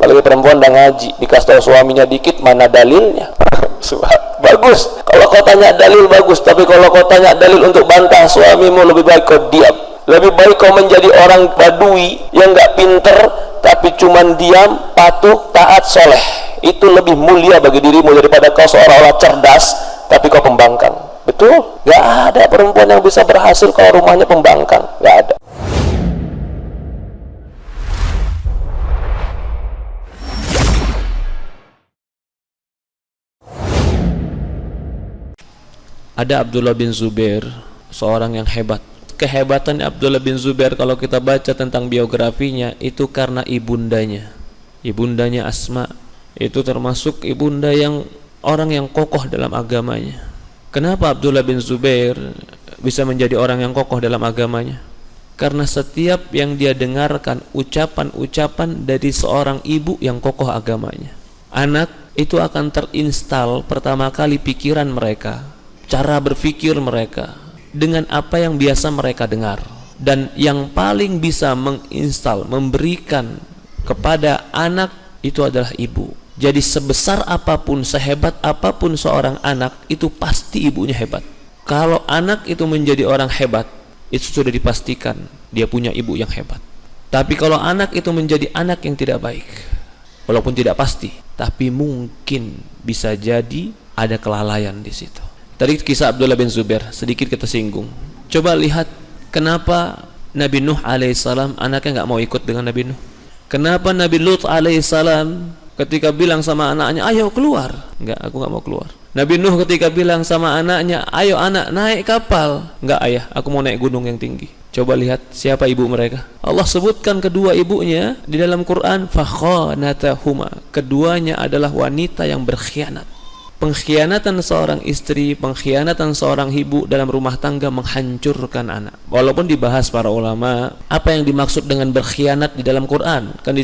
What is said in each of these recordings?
Apalagi perempuan udah ngaji, dikasih tahu suaminya dikit, mana dalilnya? Bagus kalau kau tanya dalil, bagus. Tapi kalau kau tanya dalil untuk bantah suamimu, lebih baik kau diam. Lebih baik kau menjadi orang badui yang gak pinter tapi cuman diam, patuh, taat, soleh. Itu lebih mulia bagi dirimu daripada kau seolah-olah cerdas tapi kau pembangkang. Betul? Gak ada perempuan yang bisa berhasil kalau rumahnya pembangkang. Gak ada. Ada Abdullah bin Zubair, seorang yang hebat. Kehebatan Abdullah bin Zubair kalau kita baca tentang biografinya itu karena ibundanya. Ibundanya Asma itu termasuk ibunda yang orang yang kokoh dalam agamanya. Kenapa Abdullah bin Zubair bisa menjadi orang yang kokoh dalam agamanya? Karena setiap yang dia dengarkan ucapan-ucapan dari seorang ibu yang kokoh agamanya. Anak itu akan terinstal pertama kali pikiran mereka, cara berpikir mereka dengan apa yang biasa mereka dengar. Dan yang paling bisa menginstal, memberikan kepada anak itu adalah ibu. Jadi sebesar apapun, sehebat apapun seorang anak, itu pasti ibunya hebat. Kalau anak itu menjadi orang hebat, itu sudah dipastikan dia punya ibu yang hebat. Tapi kalau anak itu menjadi anak yang tidak baik, walaupun tidak pasti, tapi mungkin bisa jadi ada kelalaian di situ. Tadi kisah Abdullah bin Zubair sedikit kita singgung. Coba lihat kenapa Nabi Nuh alaihissalam anaknya nggak mau ikut dengan Nabi Nuh. Kenapa Nabi Lut alaihissalam ketika bilang sama anaknya, ayo keluar, enggak, aku nggak mau keluar. Nabi Nuh ketika bilang sama anaknya, ayo anak naik kapal, enggak ayah, aku mau naik gunung yang tinggi. Coba lihat siapa ibu mereka. Allah sebutkan kedua ibunya di dalam Quran, fakhanatahuma. Keduanya adalah wanita yang berkhianat. Pengkhianatan seorang istri, pengkhianatan seorang ibu dalam rumah tangga menghancurkan anak. Walaupun dibahas para ulama apa yang dimaksud dengan berkhianat di dalam Quran, kan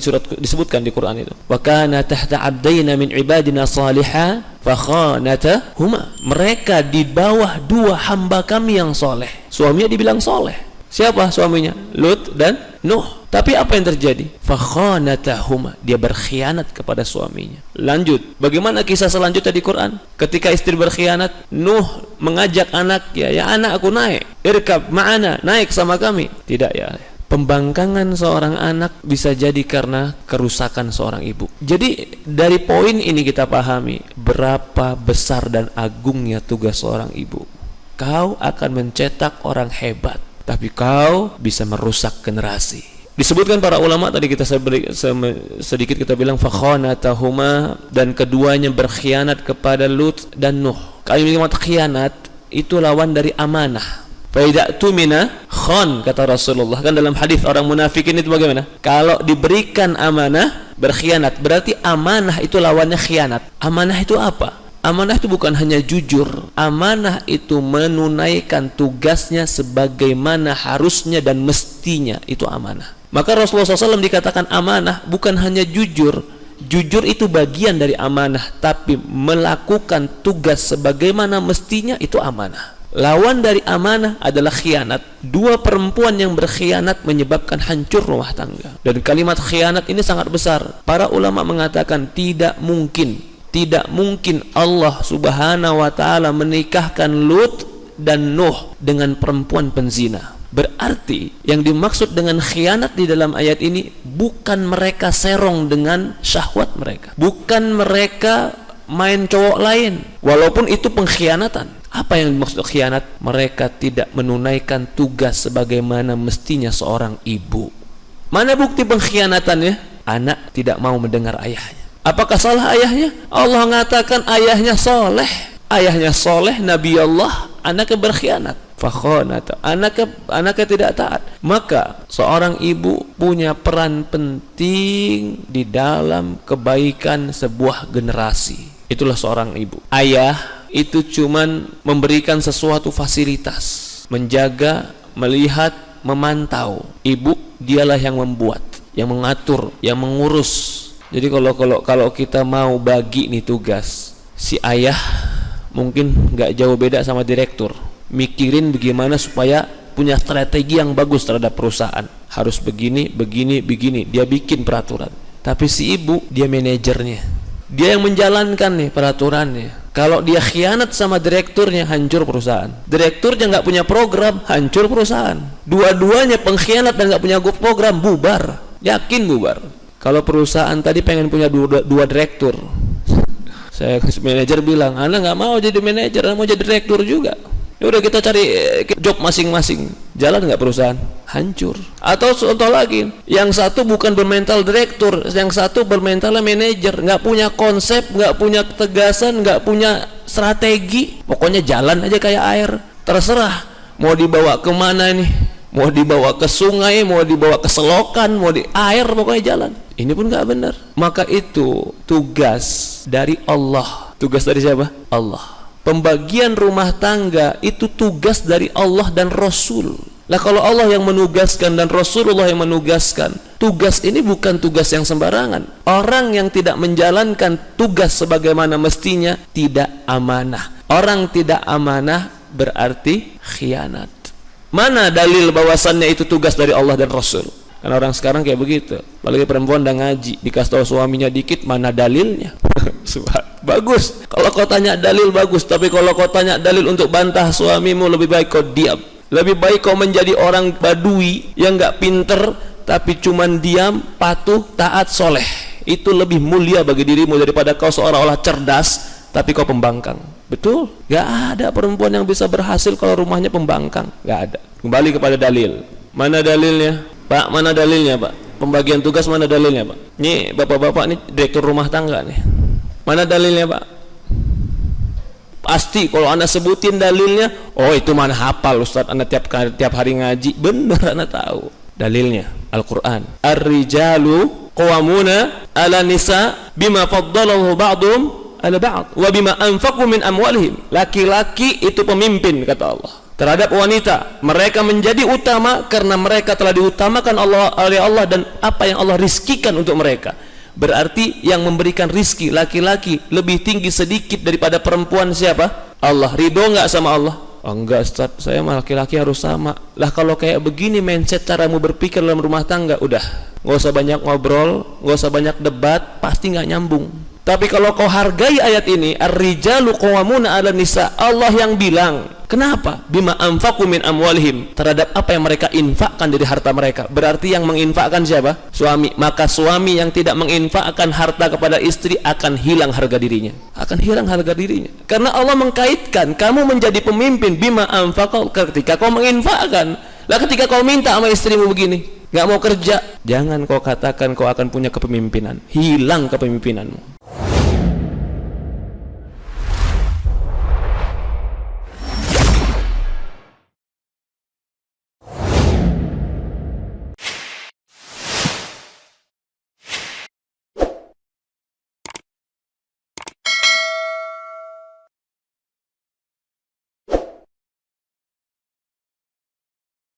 disebutkan di Quran itu. Wa kana tahta 'abdaina min ibadina salihah fakhanatahuma. Mereka di bawah dua hamba kami yang soleh. Suaminya dibilang soleh. Siapa suaminya? Lut dan Nuh. Tapi apa yang terjadi? Fakhanatahuma. Dia berkhianat kepada suaminya. Lanjut. Bagaimana kisah selanjutnya di Quran? Ketika istri berkhianat, Nuh mengajak anaknya, ya anak aku naik. Irkab ma'ana, naik sama kami. Tidak ya. Pembangkangan seorang anak bisa jadi karena kerusakan seorang ibu. Jadi dari poin ini kita pahami berapa besar dan agungnya tugas seorang ibu. Kau akan mencetak orang hebat, tapi kau bisa merusak generasi. Disebutkan para ulama tadi kita sedikit kita bilang fakhanatahuma, dan keduanya berkhianat kepada Lut dan Nuh. Kalimat khianat itu lawan dari amanah. Fa idza tumina khan, kata Rasulullah. Kan dalam hadis orang munafikin itu bagaimana? Kalau diberikan amanah berkhianat, berarti amanah itu lawannya khianat. Amanah itu apa? Amanah itu bukan hanya jujur. Amanah itu menunaikan tugasnya sebagaimana harusnya dan mestinya. Itu amanah. Maka Rasulullah SAW dikatakan amanah bukan hanya jujur. Jujur itu bagian dari amanah, tapi melakukan tugas sebagaimana mestinya itu amanah. Lawan dari amanah adalah khianat. Dua perempuan yang berkhianat menyebabkan hancur rumah tangga. Dan kalimat khianat ini sangat besar. Para ulama mengatakan tidak mungkin Allah subhanahu wa ta'ala menikahkan Lut dan Nuh dengan perempuan penzina. Berarti yang dimaksud dengan khianat di dalam ayat ini bukan mereka serong dengan syahwat mereka, bukan mereka main cowok lain, walaupun itu pengkhianatan. Apa yang dimaksud khianat? Mereka tidak menunaikan tugas sebagaimana mestinya seorang ibu. Mana bukti pengkhianatannya? Anak tidak mau mendengar ayahnya. Apakah salah ayahnya? Allah mengatakan ayahnya soleh. Ayahnya soleh, Nabi Allah, anaknya berkhianat. Fakhanata, anaknya tidak taat. Maka seorang ibu punya peran penting di dalam kebaikan sebuah generasi. Itulah seorang ibu. Ayah itu cuman memberikan sesuatu fasilitas, menjaga, melihat, memantau. Ibu dialah yang membuat, yang mengatur, yang mengurus. Jadi kalau kita mau bagi nih tugas, si ayah mungkin nggak jauh beda sama direktur. Mikirin bagaimana supaya punya strategi yang bagus terhadap perusahaan. Harus begini. Dia bikin peraturan. Tapi si ibu, dia manajernya, dia yang menjalankan nih peraturannya. Kalau dia khianat sama direkturnya, hancur perusahaan. Direkturnya nggak punya program, hancur perusahaan. Dua-duanya pengkhianat dan nggak punya program, bubar. Yakin bubar. Kalau perusahaan tadi pengen punya dua direktur, saya manajer bilang, Anda nggak mau jadi manajer, Anda mau jadi direktur juga. Ya udah, kita cari job masing-masing. Jalan nggak perusahaan? Hancur. Atau contoh lagi, yang satu bukan bermental direktur, yang satu bermental manajer, nggak punya konsep, nggak punya ketegasan, nggak punya strategi. Pokoknya jalan aja kayak air. Terserah mau dibawa kemana nih? Mau dibawa ke sungai, mau dibawa ke selokan, mau di air, pokoknya jalan. Ini pun nggak benar. Maka itu tugas dari Allah. Tugas dari siapa? Allah. Pembagian rumah tangga itu tugas dari Allah dan Rasul. Nah, kalau Allah yang menugaskan dan Rasulullah yang menugaskan, tugas ini bukan tugas yang sembarangan. Orang yang tidak menjalankan tugas sebagaimana mestinya tidak amanah. Orang tidak amanah berarti khianat. Mana dalil bahwasannya itu tugas dari Allah dan Rasul? Kan orang sekarang kayak begitu. Apalagi perempuan udah ngaji, dikasih tahu suaminya dikit, mana dalilnya? Bagus kalau kau tanya dalil, bagus. Tapi kalau kau tanya dalil untuk bantah suamimu, lebih baik kau diam. Lebih baik kau menjadi orang badui yang gak pinter, tapi cuman diam, patuh, taat, soleh. Itu lebih mulia bagi dirimu daripada kau seolah-olah cerdas tapi kau pembangkang. Betul? Gak ada perempuan yang bisa berhasil kalau rumahnya pembangkang. Gak ada. Kembali kepada dalil. Mana dalilnya? Pak, mana dalilnya, Pak? Pembagian tugas mana dalilnya, Pak? Nih, bapak-bapak nih direktur rumah tangga nih. Mana dalilnya, Pak? Pasti kalau Anda sebutin dalilnya, oh itu mana hafal Ustaz, Anda tiap hari ngaji. Bener, Anda tahu. Dalilnya Al-Qur'an. Ar-rijalu qawwamuna 'ala nisa bima faddalahu ba'dhum 'ala ba'd wa bima anfaqu min amwalihim. Laki-laki itu pemimpin, kata Allah, terhadap wanita. Mereka menjadi utama karena mereka telah diutamakan oleh Allah dan apa yang Allah rizkikan untuk mereka. Berarti yang memberikan rizki laki-laki lebih tinggi sedikit daripada perempuan siapa? Allah. Ridho nggak sama Allah? Oh, enggak Ustaz, saya mah laki-laki harus sama. Lah kalau kayak begini mindset caramu berpikir dalam rumah tangga, udah nggak usah banyak ngobrol, nggak usah banyak debat, pasti nggak nyambung. Tapi kalau kau hargai ayat ini, ar-rijalu qawwamuna 'ala nisa, Allah yang bilang. Kenapa? Bima anfaqu min amwalihim, terhadap apa yang mereka infakkan dari harta mereka. Berarti yang menginfakkan siapa? Suami. Maka suami yang tidak menginfakkan harta kepada istri akan hilang harga dirinya. Akan hilang harga dirinya. Karena Allah mengkaitkan kamu menjadi pemimpin bima anfaqu, ketika kau menginfakkan. Lah ketika kau minta sama istrimu begini, nggak mau kerja, jangan kau katakan kau akan punya kepemimpinan. Hilang kepemimpinanmu.